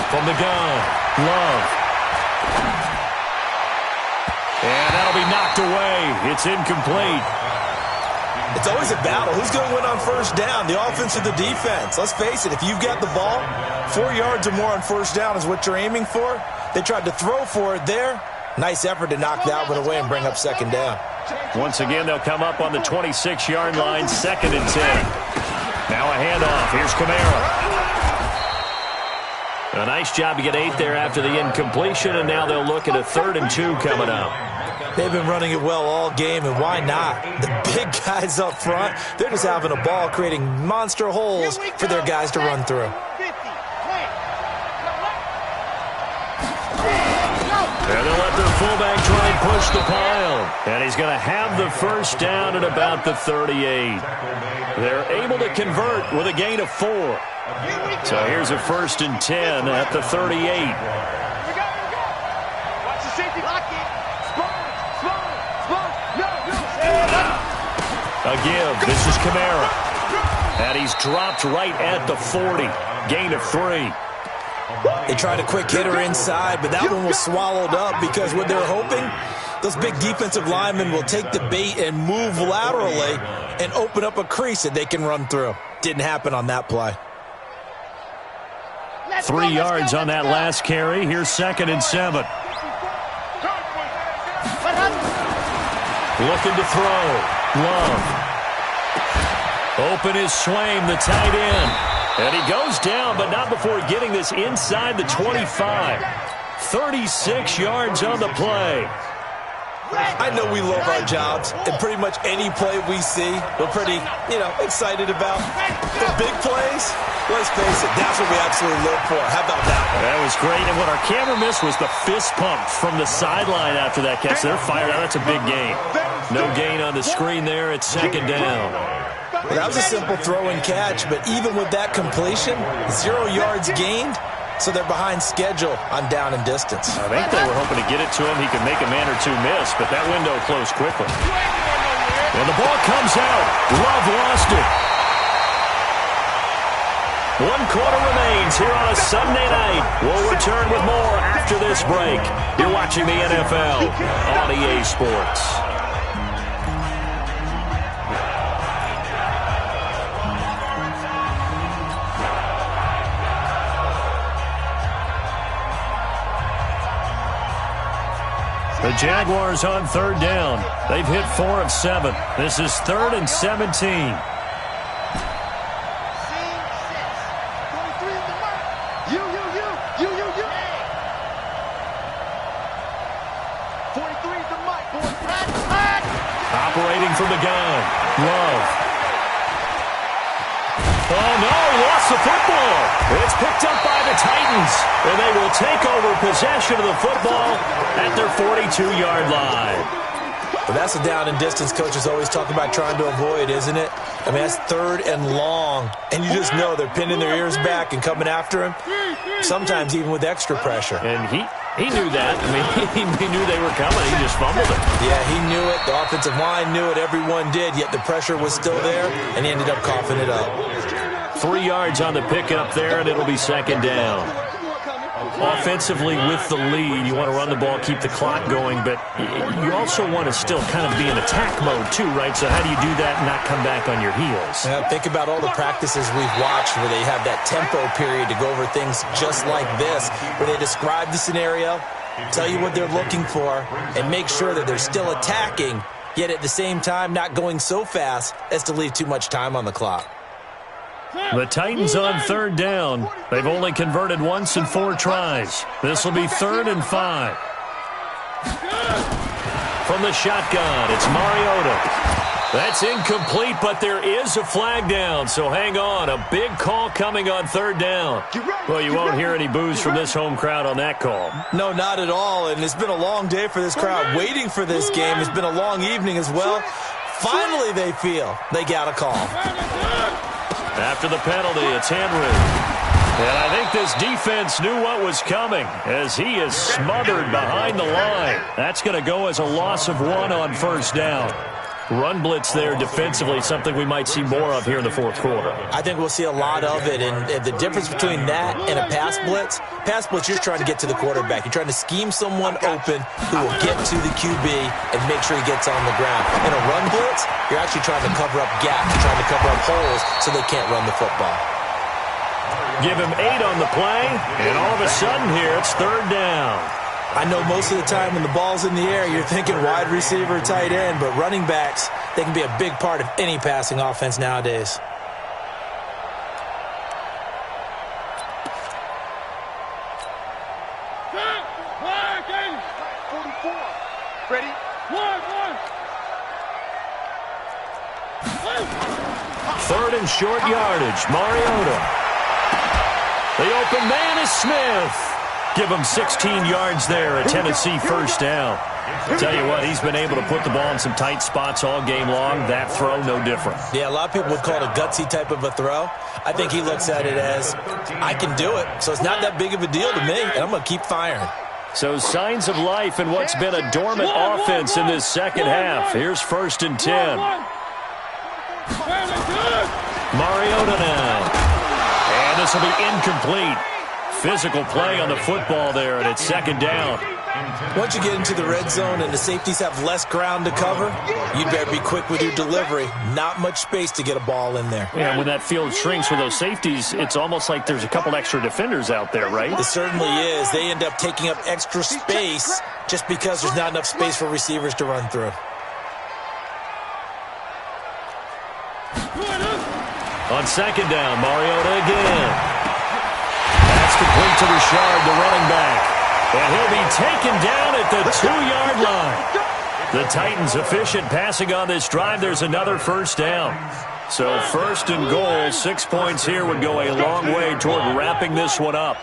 [SPEAKER 1] From the gun, Love. And that'll be knocked away. It's incomplete.
[SPEAKER 2] It's always a battle. Who's going to win on 1st down, the offense or the defense? Let's face it, if you've got the ball, 4 yards or more on 1st down is what you're aiming for. They tried to throw for it there. Nice effort to knock that one away and bring up 2nd down.
[SPEAKER 1] Once again, they'll come up on the 26-yard line, 2nd and 10. Now a handoff. Here's Kamara. A nice job to get 8 there after the incompletion, and now they'll look at a 3rd and 2 coming up.
[SPEAKER 2] They've been running it well all game, and why not? The big guys up front, they're just having a ball, creating monster holes for their guys to run through.
[SPEAKER 4] 50.
[SPEAKER 1] And they'll let their fullback try and push the pile. And he's going to have the 1st down at about the 38. They're able to convert with a gain of 4. So here's a 1st and 10 at the 38.
[SPEAKER 4] Here we go. Watch the safety. Lock it. Small. No.
[SPEAKER 1] A give. This is Kamara. And he's dropped right at the 40. Gain of 3.
[SPEAKER 2] They tried a quick hitter inside, but that one was swallowed up because what they're hoping, those big defensive linemen will take the bait and move laterally and open up a crease that they can run through. Didn't happen on that play.
[SPEAKER 1] 3 yards on that last carry. Here's 2nd and 7. Looking to throw. Love. Open is Swaim, the tight end. And he goes down, but not before getting this inside the 25. 36 yards on the play.
[SPEAKER 2] I know we love our jobs, and pretty much any play we see, we're pretty, excited about. The big plays, let's face it, that's what we absolutely live for. How about that one?
[SPEAKER 1] That was great, and what our camera missed was the fist pump from the sideline after that catch. They're fired out. That's a big gain. No gain on the screen there. It's 2nd down.
[SPEAKER 2] Well, that was a simple throw and catch, but even with that completion, 0 yards gained, so they're behind schedule on down and distance.
[SPEAKER 1] I think they were hoping to get it to him. He could make a man or two miss, but that window closed quickly. And the ball comes out. Love lost it. 1 quarter remains here on a Sunday night. We'll return with more after this break. You're watching the NFL on EA Sports. The Jaguars on 3rd down. They've hit 4 of 7. This is 3rd and 17. Operating from the gun. Love. Oh, no, he lost the football. It's picked up by the Titans, and they will take over possession of the football at their 42-yard line.
[SPEAKER 2] Well, that's the down and distance coaches always talk about trying to avoid, isn't it? I mean, that's 3rd and long, and you just know they're pinning their ears back and coming after him, sometimes even with extra pressure.
[SPEAKER 1] And he knew that. I mean, he knew they were coming. He just fumbled it.
[SPEAKER 2] Yeah, he knew it. The offensive line knew it. Everyone did, yet the pressure was still there, and he ended up coughing it up.
[SPEAKER 1] 3 yards on the pickup there, and it'll be 2nd down. Offensively, with the lead, you want to run the ball, keep the clock going, but you also want to still kind of be in attack mode too, right? So how do you do that and not come back on your heels?
[SPEAKER 2] Yeah, think about all the practices we've watched where they have that tempo period to go over things just like this, where they describe the scenario, tell you what they're looking for, and make sure that they're still attacking, yet at the same time not going so fast as to leave too much time on the clock.
[SPEAKER 1] The Titans on 3rd down. They've only converted once in 4 tries. This will be 3rd and 5. From the shotgun, it's Mariota. That's incomplete, but there is a flag down, so hang on. A big call coming on 3rd down. Well, you won't hear any boos from this home crowd on that call.
[SPEAKER 2] No, not at all, and it's been a long day for this crowd. Waiting for this game. It's been a long evening as well. Finally, they feel they got a call.
[SPEAKER 1] After the penalty, it's Henry. And I think this defense knew what was coming as he is smothered behind the line. That's going to go as a loss of 1 on 1st down. Run blitz there defensively, something we might see more of here in the 4th quarter.
[SPEAKER 2] I think we'll see a lot of it, and the difference between that and a pass blitz, you're trying to get to the quarterback. You're trying to scheme someone open who will get to the QB and make sure he gets on the ground. In a run blitz, you're actually trying to cover up gaps, you're trying to cover up holes so they can't run the football.
[SPEAKER 1] Give him 8 on the play, and all of a sudden here, it's 3rd down.
[SPEAKER 2] I know most of the time when the ball's in the air, you're thinking wide receiver, tight end, but running backs, they can be a big part of any passing offense nowadays.
[SPEAKER 4] Ready?
[SPEAKER 1] 3rd and short yardage, Mariota. The open man is Smith. Give him 16 yards there, a Tennessee 1st down. Tell you what, he's been able to put the ball in some tight spots all game long. That throw, no different.
[SPEAKER 2] Yeah, a lot of people would call it a gutsy type of a throw. I think he looks at it as, I can do it, so it's not that big of a deal to me, and I'm going to keep firing.
[SPEAKER 1] So signs of life in what's been a dormant offense in this 2nd half. Here's 1st and 10. Mariota now. And this will be incomplete. Physical play on the football there, and it's second down.
[SPEAKER 2] Once you get into the red zone and the safeties have less ground to cover, you better be quick with your delivery. Not much space to get a ball in there.
[SPEAKER 1] Yeah, when that field shrinks with those safeties, it's almost like there's a couple extra defenders out there, right?
[SPEAKER 2] It certainly is. They end up taking up extra space just because there's not enough space for receivers to run through.
[SPEAKER 1] On second down, Mariota again. That's complete to Richard, the running back. And he'll be taken down at the 2-yard line. The Titans efficient passing on this drive. There's another first down. So first and goal, 6 points here would go a long way toward wrapping this one up.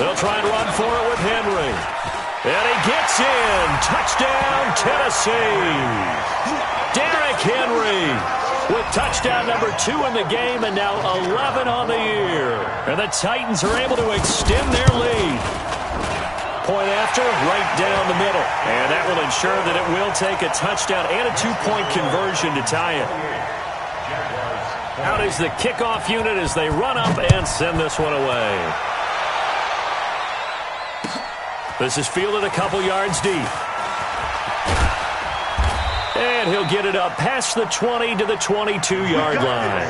[SPEAKER 1] They'll try and run for it with Henry. And he gets in. Touchdown, Tennessee. Derrick Henry with touchdown number 2 in the game and now 11 on the year. And the Titans are able to extend their lead. Point after, right down the middle. And that will ensure that it will take a touchdown and a 2-point conversion to tie it. Out is the kickoff unit as they run up and send this one away. This is fielded a couple yards deep. And he'll get it up past the 20 to the 22-yard line.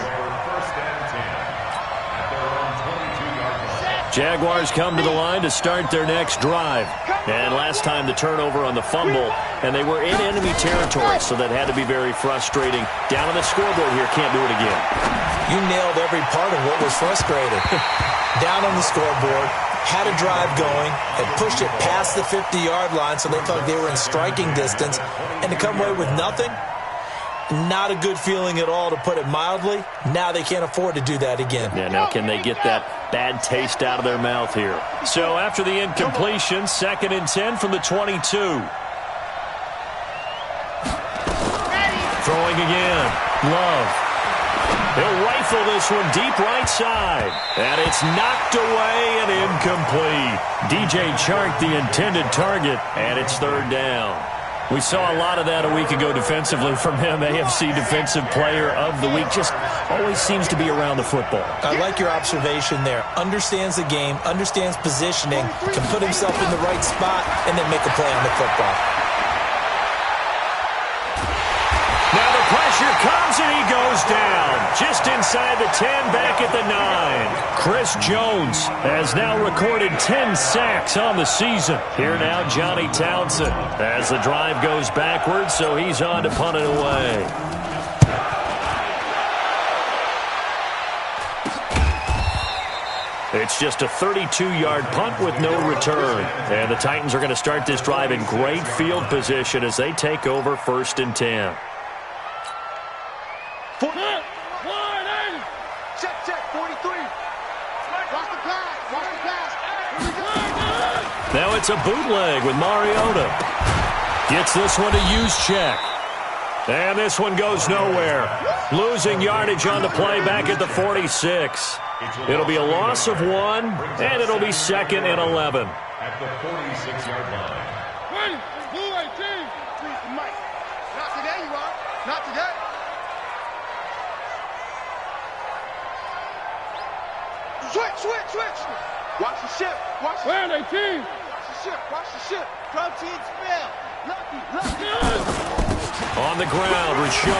[SPEAKER 1] Jaguars come to the line to start their next drive. And last time the turnover on the fumble, and they were in enemy territory, so that had to be very frustrating. Down on the scoreboard here, can't do it again.
[SPEAKER 2] You nailed every part of what was frustrating. Down on the scoreboard, had a drive going, had pushed it past the 50-yard line so they thought they were in striking distance, and to come away with nothing, not a good feeling at all, to put it mildly. Now they can't afford to do that again.
[SPEAKER 1] Yeah, now can they get that bad taste out of their mouth here? So after the incompletion, 2nd and 10 from the 22. Throwing again. Love. He'll rifle this one deep right side. And it's knocked away and incomplete. DJ Chark, the intended target, and it's 3rd down. We saw a lot of that a week ago defensively from him. AFC Defensive Player of the Week. Just always seems to be around the football.
[SPEAKER 2] I like your observation there. Understands the game, understands positioning, can put himself in the right spot, and then make a play on the football.
[SPEAKER 1] Now the pressure comes and he goes down. Just inside the 10, back at the 9. Chris Jones has now recorded 10 sacks on the season. Here now, Johnny Townsend as the drive goes backwards, so he's on to punt it away. It's just a 32-yard punt with no return. And the Titans are going to start this drive in great field position as they take over 1st and 10.
[SPEAKER 4] Check, 43. Watch the pass.
[SPEAKER 1] Now it's a bootleg with Mariota. Gets this one to Juszczyk. And this one goes nowhere. Losing yardage on the play back at the 46. It'll be a loss of 1, and it'll be 2nd and 11.
[SPEAKER 3] At the 46-yard line.
[SPEAKER 4] Ready, blue 18. Please, Mike. Not today, you are. Not today. Switch. Watch the ship. Watch the ship. Watch the ship. Drum team spell. Lucky.
[SPEAKER 1] On the ground, Richard.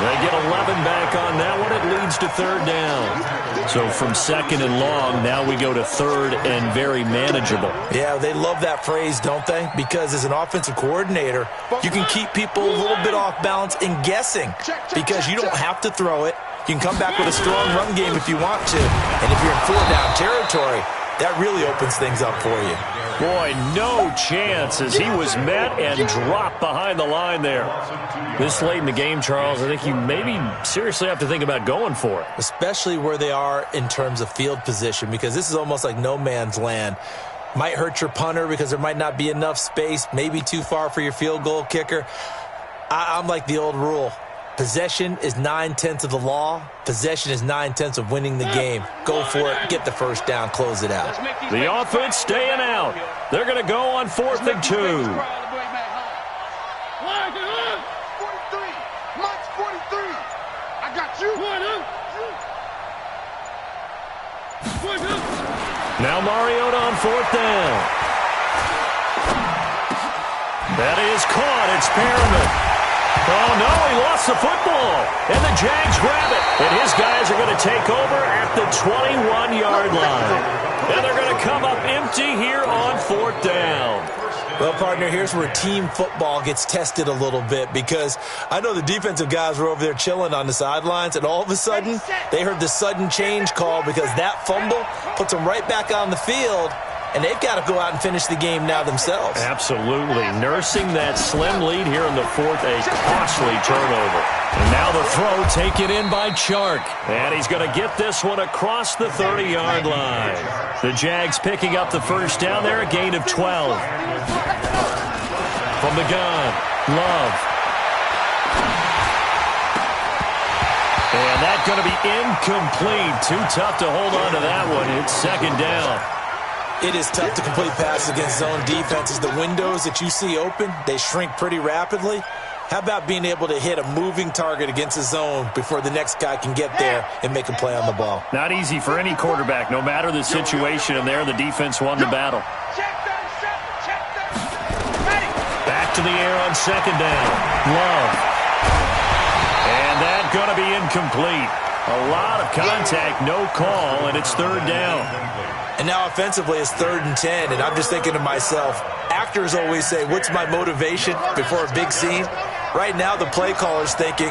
[SPEAKER 1] They get 11 back on that one. It leads to 3rd down. So from 2nd and long, now we go to 3rd and very manageable.
[SPEAKER 2] Yeah, they love that phrase, don't they? Because as an offensive coordinator, you can keep people a little bit off balance and guessing because you don't have to throw it. You can come back with a strong run game if you want to. And if you're in 4-down territory, that really opens things up for you.
[SPEAKER 1] Boy, no chance as he was met and dropped behind the line there. This late in the game, Charles, I think you maybe seriously have to think about going for it.
[SPEAKER 2] Especially where they are in terms of field position, because this is almost like no man's land. Might hurt your punter because there might not be enough space, maybe too far for your field goal kicker. I'm like the old rule. Possession is 9/10 of the law. Possession is 9/10 of winning the game. Go for it. Get the first down. Close it out.
[SPEAKER 1] The offense staying out. They're going to go on 4th and 2. Now Mariota on 4th down. That is caught. It's Perriman. Oh, no, he lost the football. And the Jags grab it. And his guys are going to take over at the 21-yard line. And they're going to come up empty here on 4th down.
[SPEAKER 2] Well, partner, here's where team football gets tested a little bit, because I know the defensive guys were over there chilling on the sidelines, and all of a sudden they heard the sudden change call because that fumble puts them right back on the field. And they've got to go out and finish the game now themselves.
[SPEAKER 1] Absolutely. Nursing that slim lead here in the 4th, a costly turnover. And now the throw taken in by Chark. And he's going to get this one across the 30-yard line. The Jags picking up the first down there, a gain of 12. From the gun, Love. And that's going to be incomplete. Too tough to hold on to that one. It's 2nd down.
[SPEAKER 2] It is tough to complete passes against zone defenses. The windows that you see open, they shrink pretty rapidly. How about being able to hit a moving target against a zone before the next guy can get there and make a play on the ball?
[SPEAKER 1] Not easy for any quarterback, no matter the situation, and there the defense won the battle. Back to the air on 2nd down. Love. And that's going to be incomplete. A lot of contact, no call, and it's 3rd down.
[SPEAKER 2] And now offensively it's 3rd and 10, and I'm just thinking to myself, actors always say, what's my motivation before a big scene? Right now the play caller's thinking,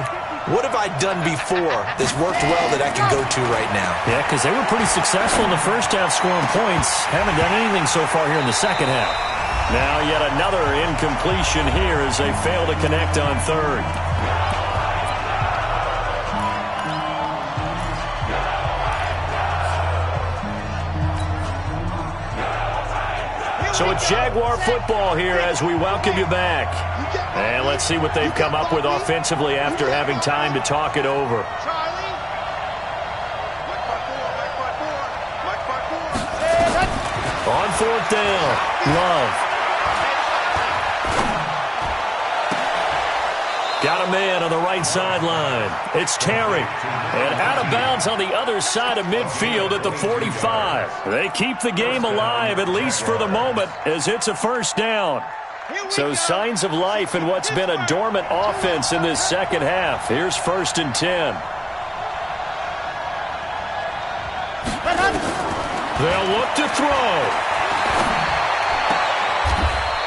[SPEAKER 2] what have I done before that's worked well that I can go to right now?
[SPEAKER 1] Yeah, because they were pretty successful in the first half scoring points. Haven't done anything so far here in the second half. Now yet another incompletion here as they fail to connect on 3rd. So it's Jaguar football here as we welcome you back. And let's see what they've come up with offensively after having time to talk it over. On 4th down, Love. Got a man on the right sideline. It's Terry. And out of bounds on the other side of midfield at the 45. They keep the game alive, at least for the moment, as it's a 1st down. So signs of life in what's been a dormant offense in this second half. Here's 1st and 10. They'll look to throw.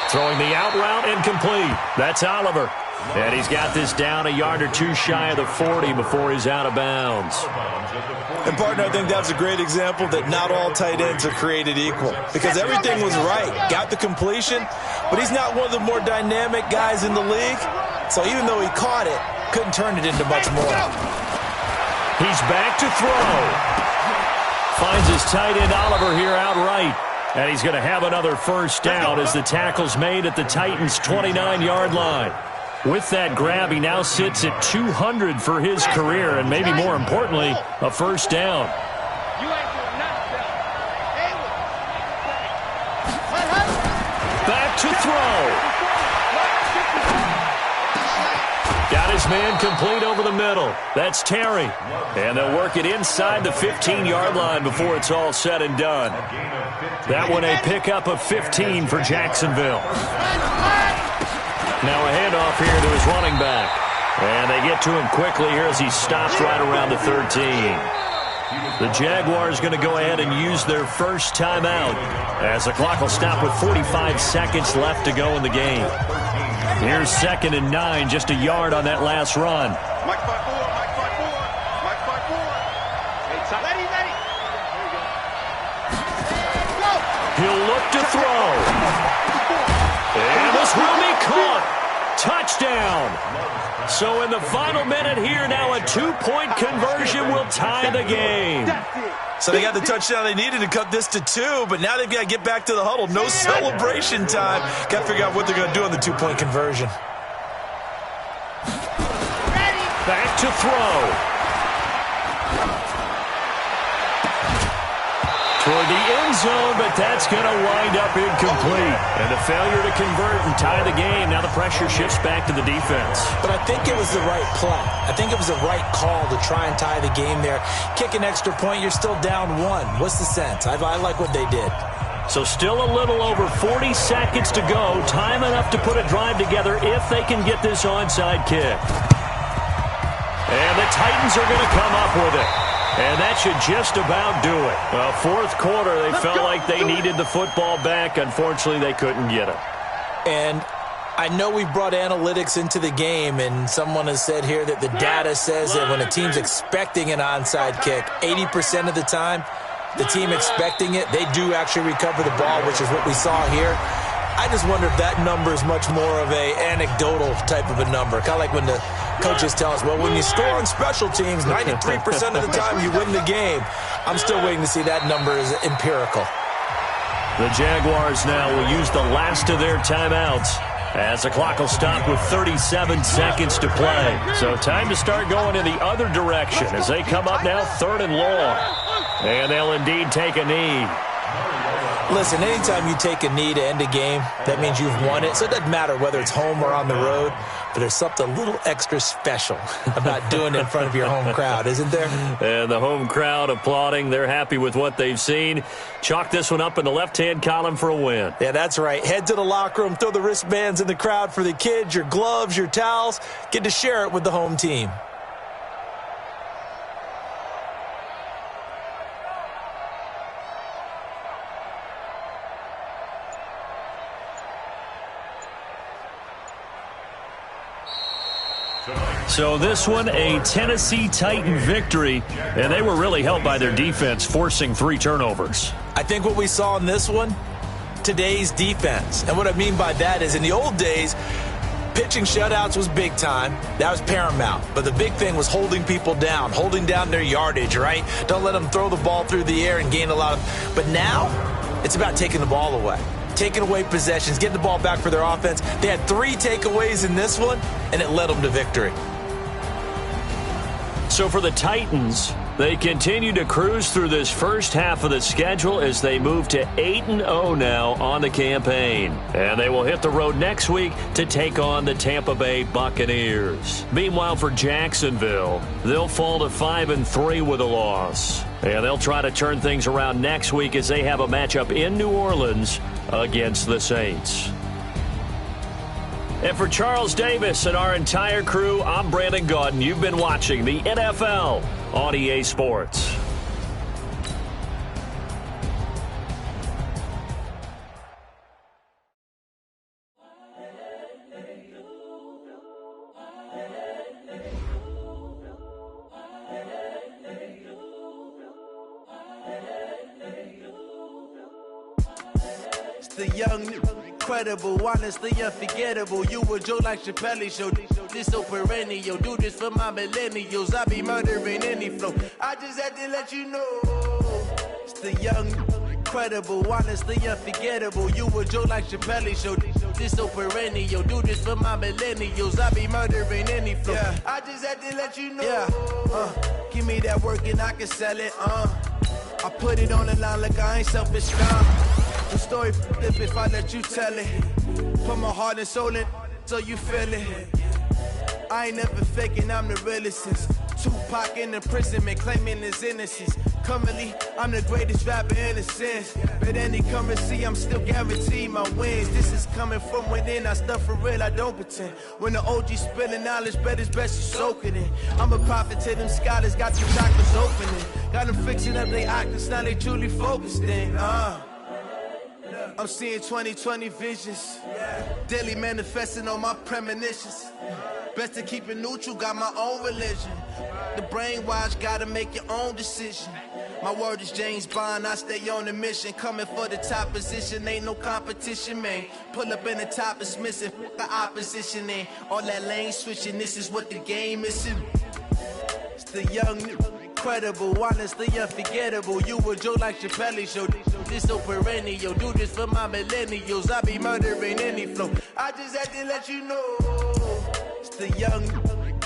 [SPEAKER 1] Throwing the out route incomplete. That's Oliver. And he's got this down a yard or two shy of the 40 before he's out of bounds.
[SPEAKER 2] And, partner, I think that's a great example that not all tight ends are created equal. Because everything was right. Got the completion, but he's not one of the more dynamic guys in the league. So even though he caught it, couldn't turn it into much more.
[SPEAKER 1] He's back to throw. Finds his tight end Oliver here outright. And he's going to have another 1st down as the tackle's made at the Titans' 29-yard line. With that grab, he now sits at 200 for his career, and maybe more importantly, a 1st down. Back to throw. Got his man complete over the middle. That's Terry. And they'll work it inside the 15-yard line before it's all said and done. That one a pickup of 15 for Jacksonville. Now a handoff here to his running back. And they get to him quickly here as he stops right around the 13. The Jaguars going to go ahead and use their first timeout as the clock will stop with 45 seconds left to go in the game. Here's 2nd and 9, just a yard on that last run. He'll look to throw. And this will be caught. Touchdown. So in the final minute here, now a 2-point conversion will tie the game.
[SPEAKER 2] So they got the touchdown they needed to cut this to 2, but now they've got to get back to the huddle. No celebration time. Got to figure out what they're going to do on the 2-point conversion.
[SPEAKER 1] Back to throw. toward the end zone, but that's going to wind up incomplete. And the failure to convert and tie the game. Now the pressure shifts back to the defense.
[SPEAKER 2] But I think it was the right play. I think it was the right call to try and tie the game there. Kick an extra point, you're still down 1. What's the sense? I like what they did.
[SPEAKER 1] So still a little over 40 seconds to go. Time enough to put a drive together if they can get this onside kick. And the Titans are going to come up with it. And that should just about do it. Well, fourth quarter, they felt like they needed the football back. Unfortunately, they couldn't get it.
[SPEAKER 2] And I know we brought analytics into the game, and someone has said here that the data says that when a team's expecting an onside kick, 80% of the time, the team expecting it, they do actually recover the ball, which is what we saw here. I just wonder if that number is much more of a anecdotal type of a number. Kind of like when the coaches tell us, well, when you score on special teams, 93% of the time you win the game. I'm still waiting to see that number is empirical.
[SPEAKER 1] The Jaguars now will use the last of their timeouts as the clock will stop with 37 seconds to play. So time to start going in the other direction as they come up now 3rd and long. And they'll indeed take a knee.
[SPEAKER 2] Listen, anytime you take a knee to end a game, that means you've won it. So it doesn't matter whether it's home or on the road, but there's something a little extra special about doing it in front of your home crowd, isn't there?
[SPEAKER 1] And the home crowd applauding. They're happy with what they've seen. Chalk this one up in the left-hand column for a win.
[SPEAKER 2] Yeah, that's right. Head to the locker room, throw the wristbands in the crowd for the kids, your gloves, your towels. Get to share it with the home team.
[SPEAKER 1] So this one, a Tennessee Titan victory, and they were really helped by their defense, forcing 3 turnovers.
[SPEAKER 2] I think what we saw in this one, today's defense. And what I mean by that is in the old days, pitching shutouts was big time. That was paramount. But the big thing was holding people down, holding down their yardage, right? Don't let them throw the ball through the air and gain a lot of... But now, it's about taking the ball away. Taking away possessions, getting the ball back for their offense. They had 3 takeaways in this one, and it led them to victory.
[SPEAKER 1] So for the Titans, they continue to cruise through this first half of the schedule as they move to 8-0 now on the campaign. And they will hit the road next week to take on the Tampa Bay Buccaneers. Meanwhile, for Jacksonville, they'll fall to 5-3 with a loss. And they'll try to turn things around next week as they have a matchup in New Orleans against the Saints. And for Charles Davis and our entire crew, I'm Brandon Gaudin. You've been watching the NFL on EA Sports.
[SPEAKER 5] It's the young, incredible, honestly unforgettable. You a Joe like Chappelle show. This so perennial. Do this for my millennials. I be murdering any flow. I just had to let you know. It's the young, incredible, honestly unforgettable. You a Joe like Chappelle show. This so perennial. Do this for my millennials. I be murdering any flow. Yeah. I just had to let you know. Yeah. Give me that work and I can sell it. I put it on the line like I ain't selfish. The story flip if I let you tell it. Put my heart and soul in so you feel it. I ain't never faking, I'm the realest since Tupac in imprisonment, claiming his innocence. Currently, I'm the greatest rapper in a sense. But any currency, I'm still guaranteed my wins. This is coming from within, I stuff for real, I don't pretend. When the OG spilling knowledge, bet it's best you soak it in. I'm a prophet to them scholars, got two chakras opening. Got them fixing up they actors, now they truly focused in. I'm seeing 2020 visions. Daily manifesting on my premonitions. Best to keep it neutral, got my own religion. The brainwash, gotta make your own decision. My word is James Bond, I stay on the mission. Coming for the top position, ain't no competition, man. Pull up in the top, it's missing, the opposition in. All that lane switching, this is what the game is. It's the young, incredible, honestly unforgettable. You a Joe like Chappelle show. This so perennial. Do this for my millennials. I be murdering any flow. I just had to let you know. It's the young,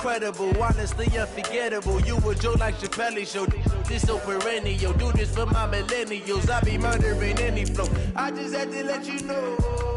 [SPEAKER 5] incredible, honestly unforgettable. You a joke like Chappelle Show. This so perennial. Do this for my millennials. I be murdering any flow. I just had to let you know.